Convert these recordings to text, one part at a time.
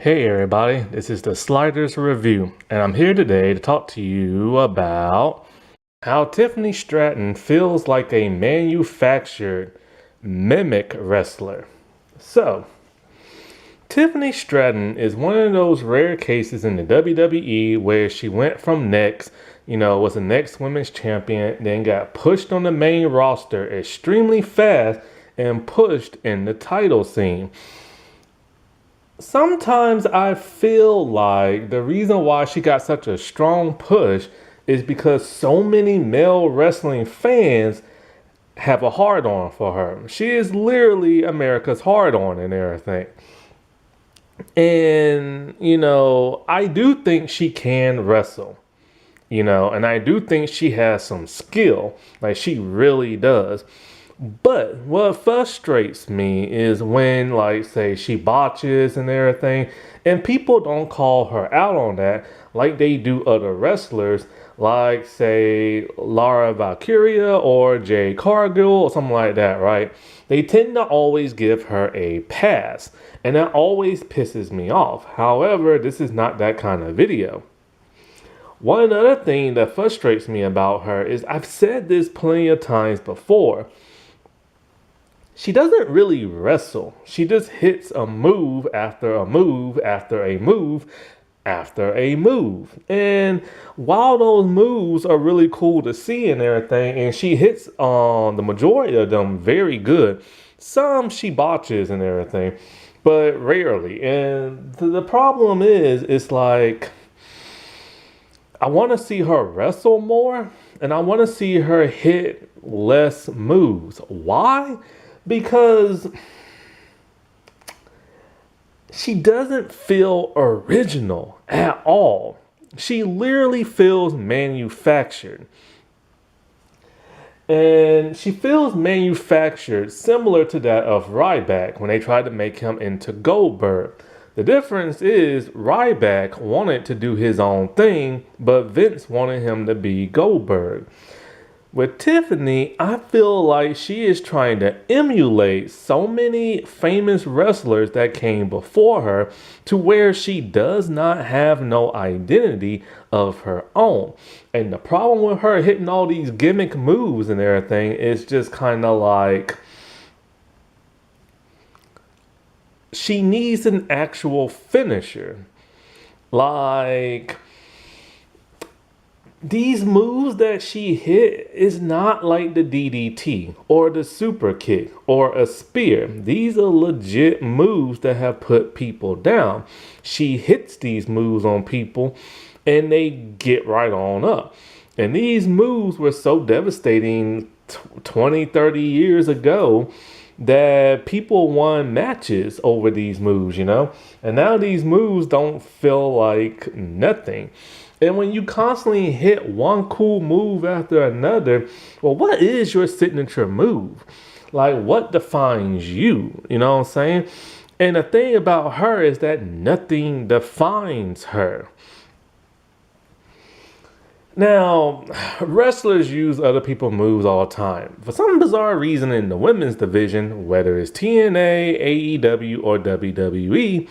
Hey everybody, this is the Sliders Review, and I'm here today to talk to you about how Tiffany Stratton feels like a manufactured mimic wrestler. So, Tiffany Stratton is one of those rare cases in the WWE where she went from next, was the next women's champion, then got pushed on the main roster extremely fast and pushed in the title scene. Sometimes I feel like the reason why she got such a strong push is because so many male wrestling fans have a hard on for her. She is literally America's hard on and everything. And, I do think she can wrestle, and I do think she has some skill. Like, she really does. But what frustrates me is when, like, say, she botches and everything, and people don't call her out on that like they do other wrestlers, like, say, Lara Valkyria or Jade Cargill or something like that, right? They tend to always give her a pass, and that always pisses me off. However, this is not that kind of video. One other thing that frustrates me about her is I've said this plenty of times before. She doesn't really wrestle. She just hits a move after a move after a move after a move. And while those moves are really cool to see and everything, and she hits on the majority of them very good, some she botches and everything, but rarely. And the problem is, it's like, I want to see her wrestle more, and I want to see her hit less moves. Why? Because she doesn't feel original at all. She literally feels manufactured. And she feels manufactured similar to that of Ryback when they tried to make him into Goldberg. The difference is Ryback wanted to do his own thing, but Vince wanted him to be Goldberg. With Tiffany, I feel like she is trying to emulate so many famous wrestlers that came before her to where she does not have no identity of her own. And the problem with her hitting all these gimmick moves and everything is just kind of like she needs an actual finisher. Like, these moves that she hit is not like the DDT or the super kick or a spear. These are legit moves that have put people down. She hits these moves on people and they get right on up. And these moves were so devastating 20, 30 years ago that people won matches over these moves, And now these moves don't feel like nothing. And when you constantly hit one cool move after another, well, what is your signature move? Like, what defines you? You know what I'm saying? And the thing about her is that nothing defines her. Now, wrestlers use other people's moves all the time. For some bizarre reason in the women's division, whether it's TNA, AEW, or WWE,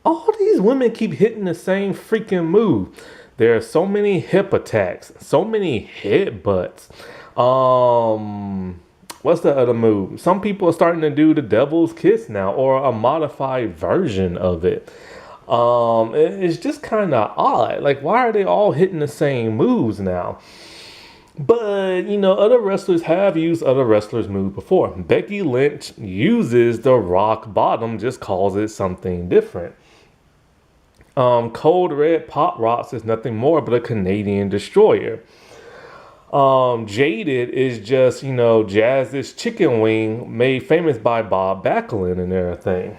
all these women keep hitting the same freaking move. There are so many hip attacks, so many headbutts. What's the other move? Some people are starting to do the devil's kiss now, or a modified version of it. It's just kind of odd. Like, why are they all hitting the same moves now? But, other wrestlers have used other wrestlers' moves before. Becky Lynch uses the rock bottom, just calls it something different. Cold Red Pop Rocks is nothing more but a Canadian destroyer. Jaded is just, Jazz's chicken wing made famous by Bob Backlund and everything.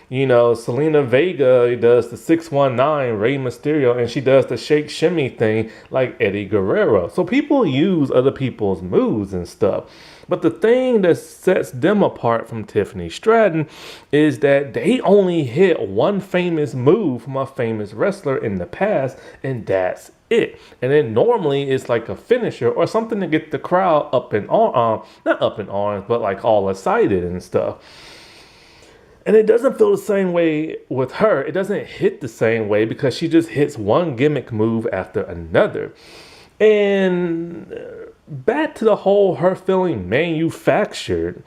Selena Vega does the 619 Rey Mysterio, and she does the shake shimmy thing like Eddie Guerrero. So people use other people's moves and stuff. But the thing that sets them apart from Tiffany Stratton is that they only hit one famous move from a famous wrestler in the past, and that's it. And then normally it's like a finisher or something to get the crowd up in arms, not up in arms, but like all excited and stuff. And it doesn't feel the same way with her. It doesn't hit the same way because she just hits one gimmick move after another. And back to the whole her feeling manufactured.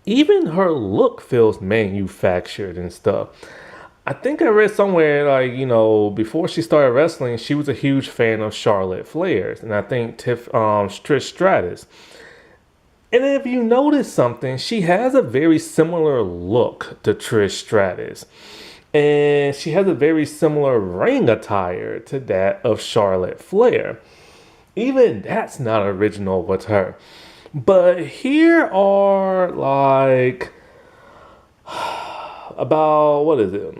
Even her look feels manufactured and stuff. I think I read somewhere like, before she started wrestling, she was a huge fan of Charlotte Flair's and I think Trish Stratus. And if you notice something, she has a very similar look to Trish Stratus. And she has a very similar ring attire to that of Charlotte Flair. Even that's not original with her. But here are like about, what is it?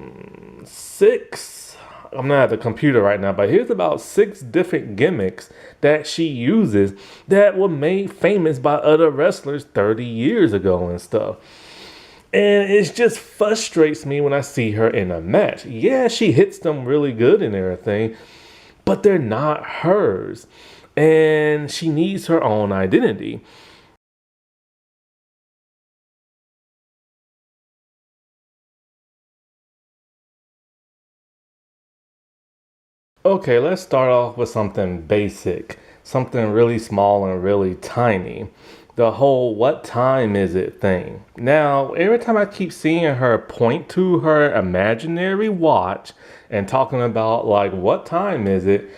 Six. I'm not at the computer right now, but here's about 6 different gimmicks that she uses that were made famous by other wrestlers 30 years ago and stuff. And it just frustrates me when I see her in a match. Yeah, she hits them really good and everything, but they're not hers. And she needs her own identity. Okay, let's start off with something basic, something really small and really tiny. The whole what time is it thing. Now, every time I keep seeing her point to her imaginary watch and talking about like what time is it,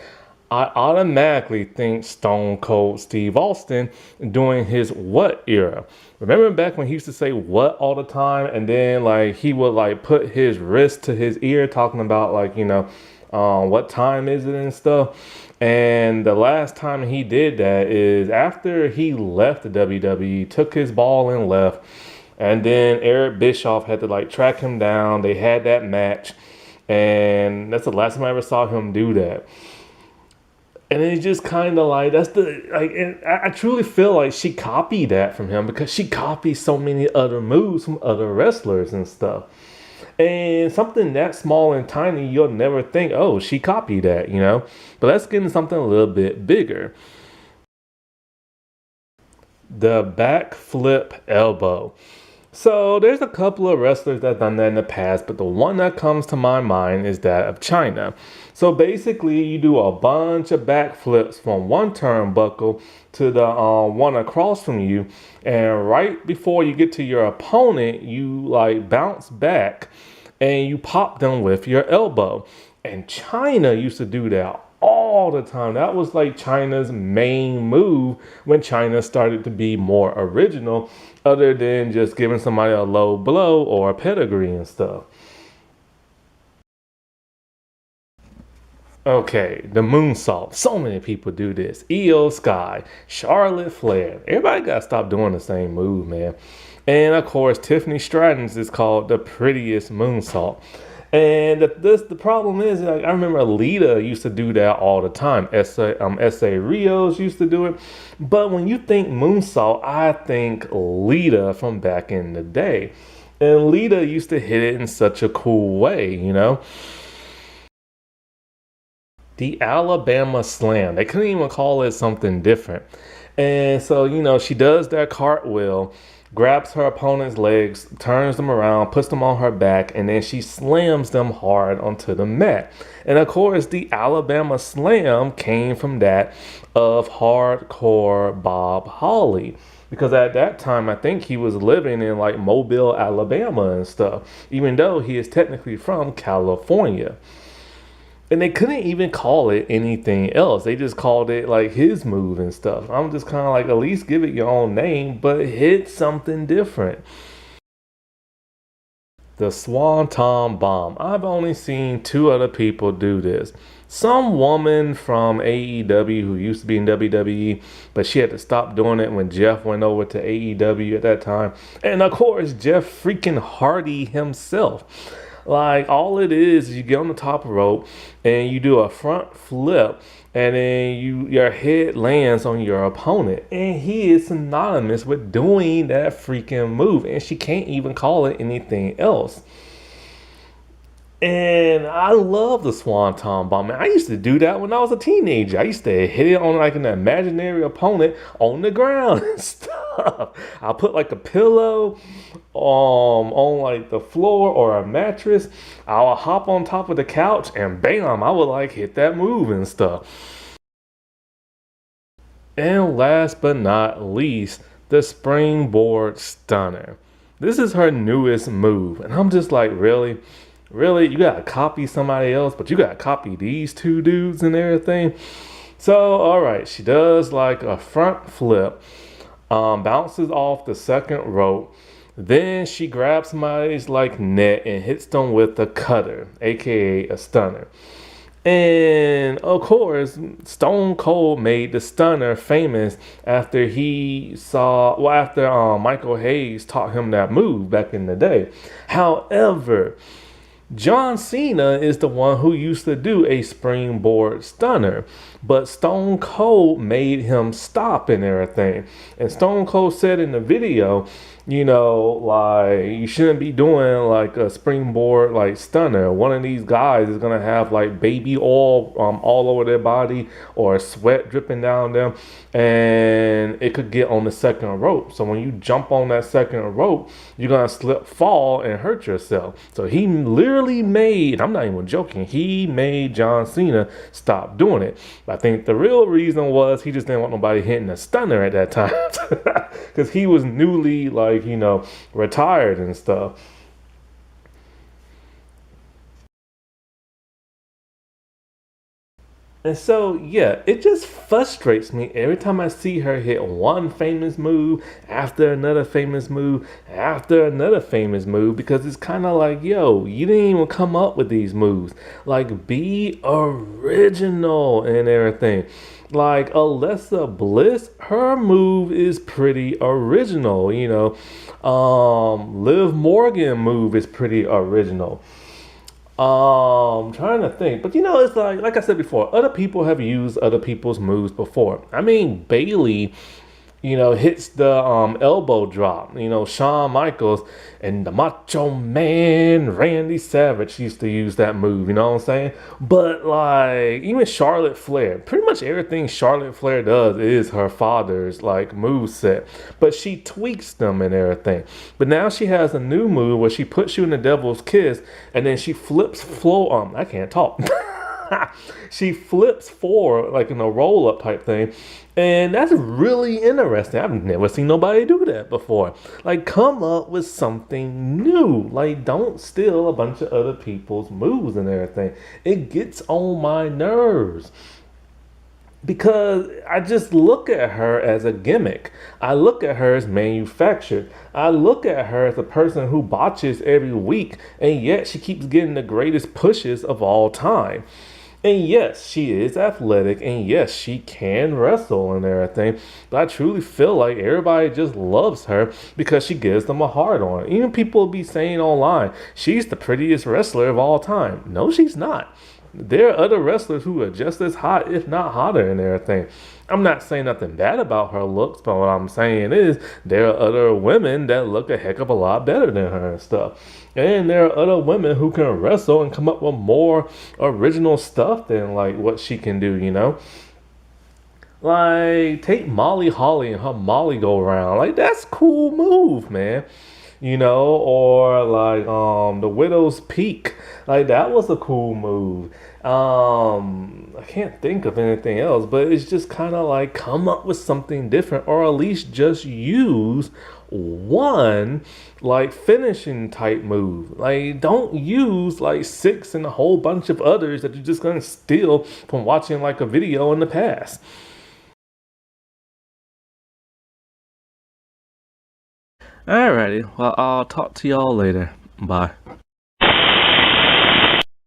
I automatically think Stone Cold Steve Austin during his what era. Remember back when he used to say what all the time and then like he would like put his wrist to his ear talking about like, what time is it and stuff. And the last time he did that is after he left the WWE, took his ball and left. And then Eric Bischoff had to like track him down. They had that match. And that's the last time I ever saw him do that. And it's just kind of like, that's the, like, and I truly feel like she copied that from him because she copies so many other moves from other wrestlers and stuff. And something that small and tiny, you'll never think, oh, she copied that, But let's get into something a little bit bigger. The backflip elbow. So there's a couple of wrestlers that have done that in the past, but the one that comes to my mind is that of China. So basically, you do a bunch of backflips from one turnbuckle to the one across from you, and right before you get to your opponent, you like bounce back and you pop them with your elbow. And China used to do that all the time. That was like China's main move when China started to be more original, other than just giving somebody a low blow or a pedigree and stuff. Okay, the moonsault. So many people do this. Io Sky, Charlotte Flair. Everybody got to stop doing the same move, man. And of course, Tiffany Stratton's is called the prettiest moonsault. And the problem is, like, I remember Lita used to do that all the time. S.A. Rios used to do it. But when you think moonsault, I think Lita from back in the day. And Lita used to hit it in such a cool way, The Alabama Slam. They couldn't even call it something different. And so, she does that cartwheel, grabs her opponent's legs, turns them around, puts them on her back, and then she slams them hard onto the mat. And of course, the Alabama Slam came from that of hardcore Bob Holly. Because at that time, I think he was living in like Mobile, Alabama and stuff, even though he is technically from California. And they couldn't even call it anything else. They just called it like his move and stuff. I'm just kind of like, at least give it your own name, but hit something different. The Swanton Bomb. I've only seen 2 other people do this. Some woman from AEW who used to be in WWE, but she had to stop doing it when Jeff went over to AEW at that time. And of course, Jeff freaking Hardy himself. Like, all it is you get on the top rope and you do a front flip and then your head lands on your opponent. And he is synonymous with doing that freaking move. And she can't even call it anything else. And I love the Swanton Bomb. Man, I used to do that when I was a teenager. I used to hit it on like an imaginary opponent on the ground and stuff. stuff. I'll put like a pillow on like the floor or a mattress. I'll hop on top of the couch and bam, I would like hit that move and stuff. And last but not least, the springboard stunner. This is her newest move. And I'm just like, really? Really? You gotta copy somebody else, but you gotta copy these two dudes and everything? So, alright, she does like a front flip, bounces off the second rope. Then she grabs somebody's like neck and hits them with a cutter, aka a stunner. And of course, Stone Cold made the stunner famous after Michael Hayes taught him that move back in the day. However, John Cena is the one who used to do a springboard stunner, but Stone Cold made him stop and everything. And Stone Cold said in the video, like you shouldn't be doing like a springboard like stunner. One of these guys is gonna have like baby oil all over their body or sweat dripping down them, and it could get on the second rope. So when you jump on that second rope, you're gonna slip, fall, and hurt yourself. So he literally made, I'm not even joking, he made John Cena stop doing it. I think the real reason was he just didn't want nobody hitting a stunner at that time because he was newly retired and stuff. And so, yeah, it just frustrates me every time I see her hit one famous move after another famous move after another famous move because it's kind of like, yo, you didn't even come up with these moves. Like, be original and everything. Like, Alexa Bliss, her move is pretty original, Liv Morgan move is pretty original. Trying to think, but it's like I said before, other people have used other people's moves before. I mean, Bailey, hits the elbow drop. Shawn Michaels and the Macho Man Randy Savage used to use that move. You know what I'm saying? But like even Charlotte Flair, pretty much everything Charlotte Flair does is her father's like move set, but she tweaks them and everything. But now she has a new move where she puts you in the devil's kiss and then she flips floor. I can't talk. She flips forward like in a roll up type thing. And that's really interesting. I've never seen nobody do that before. Like, come up with something new. Like, don't steal a bunch of other people's moves and everything. It gets on my nerves. Because I just look at her as a gimmick. I look at her as manufactured. I look at her as a person who botches every week, and yet she keeps getting the greatest pushes of all time. And yes, she is athletic, and yes, she can wrestle and everything. But I truly feel like everybody just loves her because she gives them a hard on. Even people be saying online, she's the prettiest wrestler of all time. No, she's not. There are other wrestlers who are just as hot, if not hotter, and everything. I'm not saying nothing bad about her looks, but what I'm saying is there are other women that look a heck of a lot better than her and stuff. And there are other women who can wrestle and come up with more original stuff than like what she can do. Like take Molly Holly and her Molly go around. Like that's cool move, man. Or like the Widow's Peak. Like that was a cool move. I can't think of anything else, but it's just kind of like come up with something different, or at least just use one like finishing type move. Like don't use like 6 and a whole bunch of others that you're just gonna steal from watching like a video in the past. Alrighty, well I'll talk to y'all later. Bye.